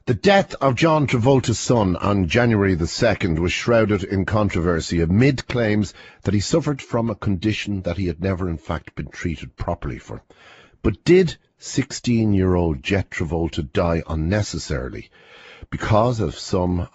The death of John Travolta's son on January the 2nd was shrouded in controversy amid claims that he suffered from a condition that he had never in fact been treated properly for. But did 16-year-old Jet Travolta die unnecessarily because of some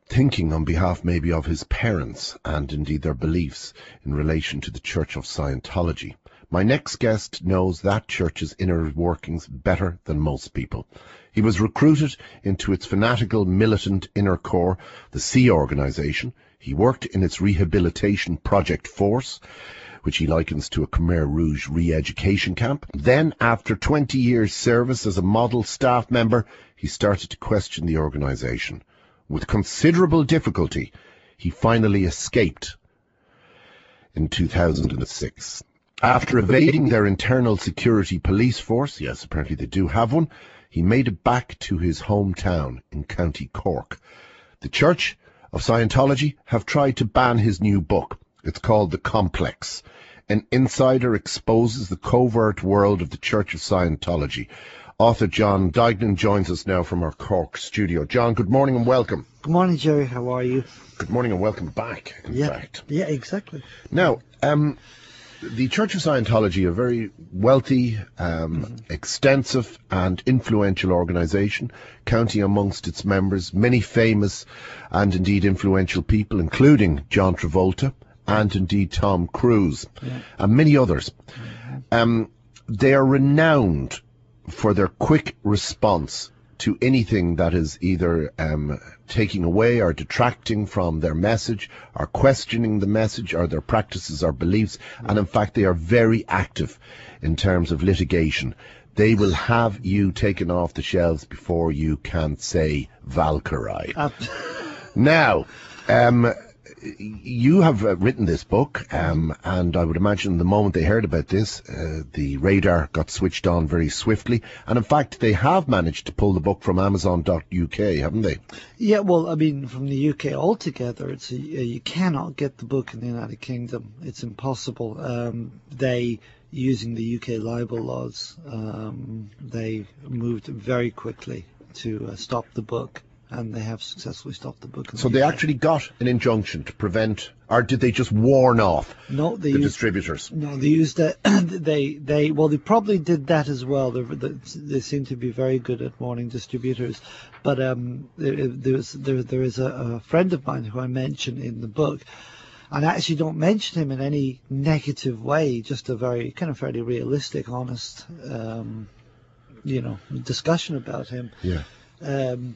thinking on behalf maybe of his parents and indeed their beliefs in relation to the Church of Scientology? My next guest knows that church's inner workings better than most people. He was recruited into its fanatical, militant inner core, the Sea Organisation. He worked in its rehabilitation project force, which he likens to a Khmer Rouge re-education camp. Then, after 20 years' service as a model staff member, he started to question the organisation. With considerable difficulty, he finally escaped in 2006. After evading their internal security police force, yes, apparently they do have one, he made it back to his hometown in County Cork. The Church of Scientology have tried to ban his new book. It's called The Complex. An insider exposes the covert world of the Church of Scientology. Author John Duignan joins us now from our Cork studio. John, good morning and welcome. Good morning, Gerry. How are you? Good morning and welcome back, in fact. Yeah, exactly. Now, the Church of Scientology, a very wealthy, extensive and influential organisation, counting amongst its members many famous and indeed influential people, including John Travolta and indeed Tom Cruise, and many others. They are renowned for their quick response to anything that is either taking away or detracting from their message, or questioning the message, or their practices or beliefs. And in fact, they are very active in terms of litigation. They will have you taken off the shelves before you can say Valkyrie. Now, you have written this book, and I would imagine the moment they heard about this, the radar got switched on very swiftly. And in fact, they have managed to pull the book from Amazon.uk, haven't they? Yeah, well, I mean, from the UK altogether, it's you cannot get the book in the United Kingdom. It's impossible. They, using the UK libel laws, they moved very quickly to stop the book. And they have successfully stopped the book. So they actually got an injunction to prevent, or did they just warn off the distributors? No, they used that. They probably did that as well. They seem to be very good at warning distributors. But there is a friend of mine who I mention in the book, and I actually don't mention him in any negative way. Just a very kind of fairly realistic, honest, discussion about him. Yeah. And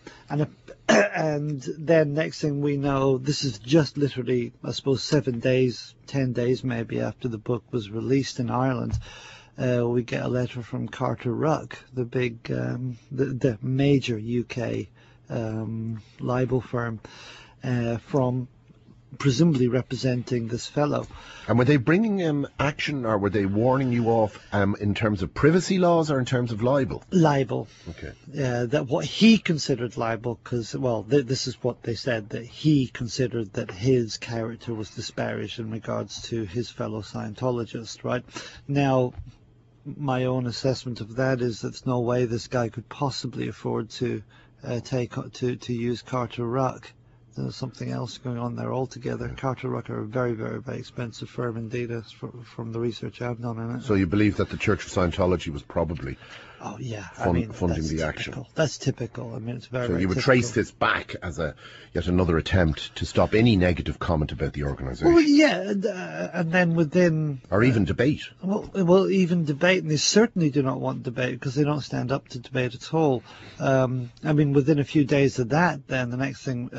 then next thing we know, this is just literally, I suppose, 7 days, 10 days maybe after the book was released in Ireland, we get a letter from Carter Ruck, the big, the major UK libel firm, from presumably representing this fellow. And were they bringing action, or were they warning you off in terms of privacy laws or in terms of libel? Libel. Okay. That what he considered libel, because, well, this is what they said, that he considered that his character was disparaged in regards to his fellow Scientologists, right? Now, my own assessment of that is there's no way this guy could possibly afford to use Carter Ruck. There's something else going on there altogether. Carter Ruck are a very, very, very expensive firm indeed, from the research I've done in it. So you believe that the Church of Scientology was probably funding the action? That's typical. I mean, it's very, so very you would typical. trace this back as yet another attempt to stop any negative comment about the organisation? Well, yeah, and then within... Or even debate. Well, even debate, and they certainly do not want debate, because they don't stand up to debate at all. I mean, within a few days of that, then the next thing,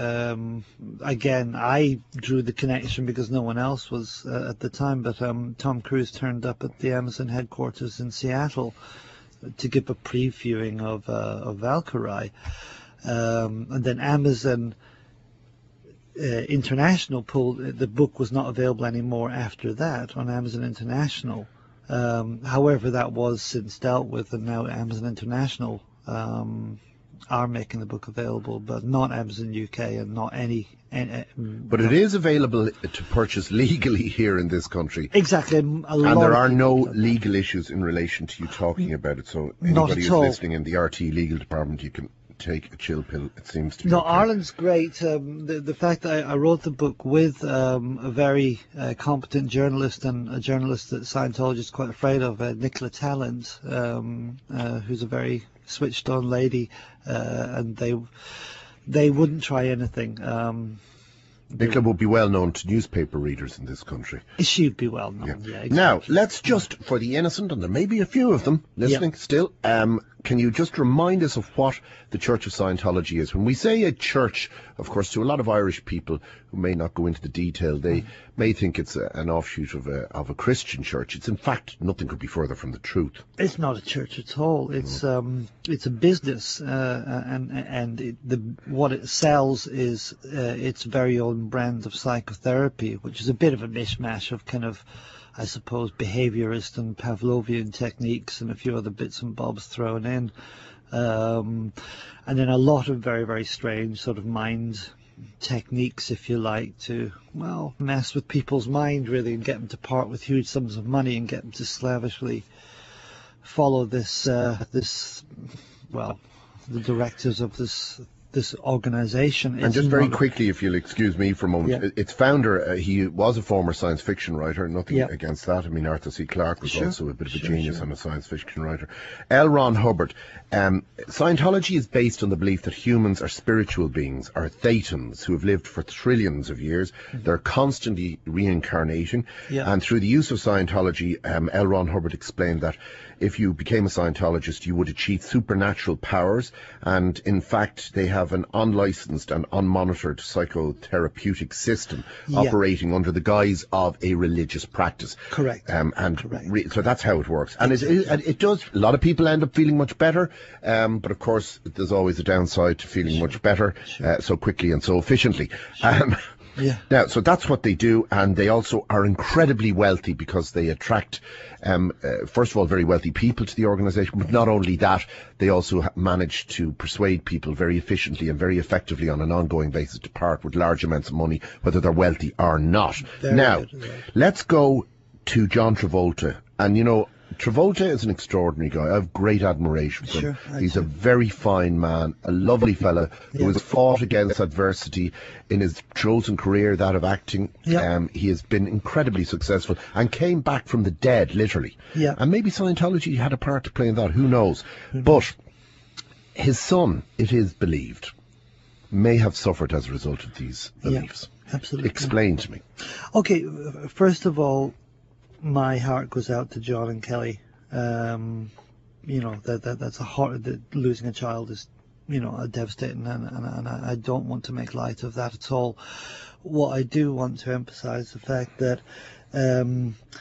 again, I drew the connection because no one else was at the time, but Tom Cruise turned up at the Amazon headquarters in Seattle to give a previewing of Valkyrie, and then Amazon International pulled the book. Was not available anymore after that on Amazon International. However, that was since dealt with, and now Amazon International are making the book available, but not Amazon UK and not any. But it is available to purchase legally here in this country. Exactly, And there are no legal issues in relation to you talking about it. So anybody who's listening in the RTE legal department, you can take a chill pill. It seems to be. No, okay. Ireland's great. The fact that I wrote the book with a very competent journalist, and a journalist that Scientology is quite afraid of, Nicola Tallant, who's a very switched on lady, and they wouldn't try anything. Nicola would be well known to newspaper readers in this country. She'd be well known, yeah exactly. Now, let's just, for the innocent, and there may be a few of them listening still, can you just remind us of what the Church of Scientology is? When we say a church, of course, to a lot of Irish people who may not go into the detail, they may think it's an offshoot of a Christian church. It's in fact, nothing could be further from the truth. It's not a church at all. It's a business, and what it sells is its very own brand of psychotherapy, which is a bit of a mishmash of kind of, I suppose, behaviorist and Pavlovian techniques and a few other bits and bobs thrown in. And then a lot of very, very strange sort of mind techniques, if you like, to, well, mess with people's mind, really, and get them to part with huge sums of money and get them to slavishly follow the directives of this organisation. And just very quickly, if you'll excuse me for a moment, its founder, he was a former science fiction writer, nothing against that. I mean, Arthur C. Clarke was also a bit of a genius and a science fiction writer. L. Ron Hubbard. Scientology is based on the belief that humans are spiritual beings, are thetans who have lived for trillions of years. They're constantly reincarnating. And through the use of Scientology, L. Ron Hubbard explained that if you became a Scientologist, you would achieve supernatural powers, and in fact they have an unlicensed and unmonitored psychotherapeutic system operating under the guise of a religious practice. Correct. So that's how it works. And it does, a lot of people end up feeling much better, but of course there's always a downside to feeling much better so quickly and so efficiently. Now, so that's what they do, and they also are incredibly wealthy because they attract, first of all, very wealthy people to the organisation, but not only that, they also manage to persuade people very efficiently and very effectively on an ongoing basis to part with large amounts of money, whether they're wealthy or not. Let's go to John Travolta, and you know, Travolta is an extraordinary guy. I have great admiration for him. He's a very fine man, a lovely fella who has fought against adversity in his chosen career, that of acting. He has been incredibly successful and came back from the dead, literally. And maybe Scientology had a part to play in that, who knows. But his son, it is believed, may have suffered as a result of these beliefs. Absolutely. Explain to me. Okay, first of all, my heart goes out to John and Kelly. You know, that's a hard, that losing a child is, you know, a devastating, and I don't want to make light of that at all. What I do want to emphasize the fact that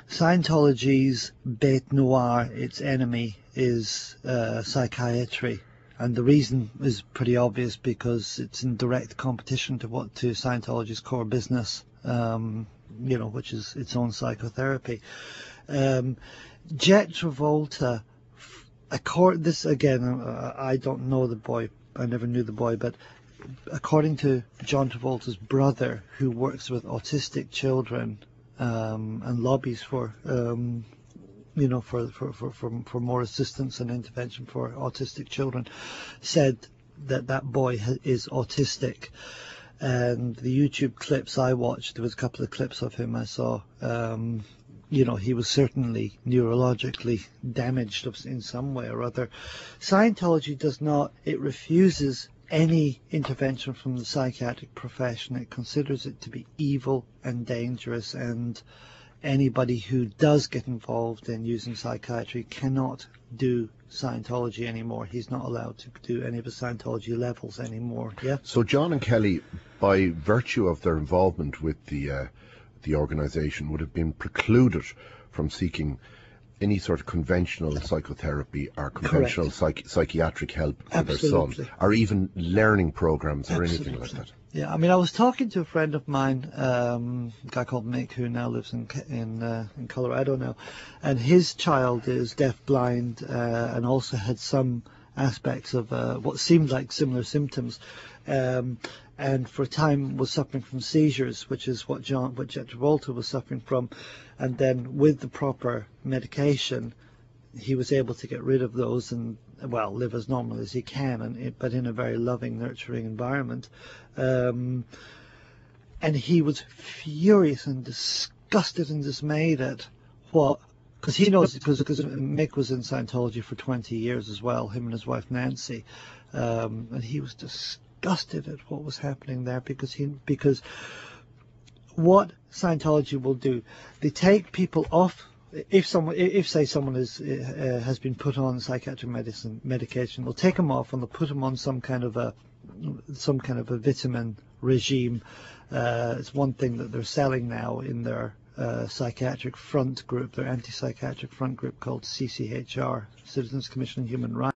Scientology's bête noire, its enemy, is psychiatry. And the reason is pretty obvious, because it's in direct competition to Scientology's core business, you know, which is its own psychotherapy. Jet Travolta, this again, I don't know the boy, I never knew the boy, but according to John Travolta's brother, who works with autistic children and lobbies for, you know, for more assistance and intervention for autistic children, said that boy is autistic. And the YouTube clips I watched, there was a couple of clips of him I saw, you know, he was certainly neurologically damaged in some way or other. Scientology does not, it refuses any intervention from the psychiatric profession. It considers it to be evil and dangerous, and anybody who does get involved in using psychiatry cannot do Scientology anymore. He's not allowed to do any of the Scientology levels anymore. So John and Kelly, by virtue of their involvement with the organisation, would have been precluded from seeking any sort of conventional psychotherapy or conventional psychiatric help for their son, or even learning programs or anything like that. Yeah, I mean, I was talking to a friend of mine, a guy called Mick, who now lives in Colorado now, and his child is deaf-blind and also had some aspects of what seemed like similar symptoms, and for a time was suffering from seizures, which is what Jet Travolta was suffering from. And then with the proper medication, he was able to get rid of those and, well, live as normal as he can, but in a very loving, nurturing environment. And he was furious and disgusted and dismayed at what, because he knows, because Mick was in Scientology for 20 years as well, him and his wife Nancy, and he was disgusted at what was happening there, because what Scientology will do, they take people off. If say someone has been put on psychiatric medication, they'll take them off and they'll put them on some kind of a vitamin regime. It's one thing that they're selling now in their psychiatric front group, their anti-psychiatric front group called CCHR, Citizens Commission on Human Rights.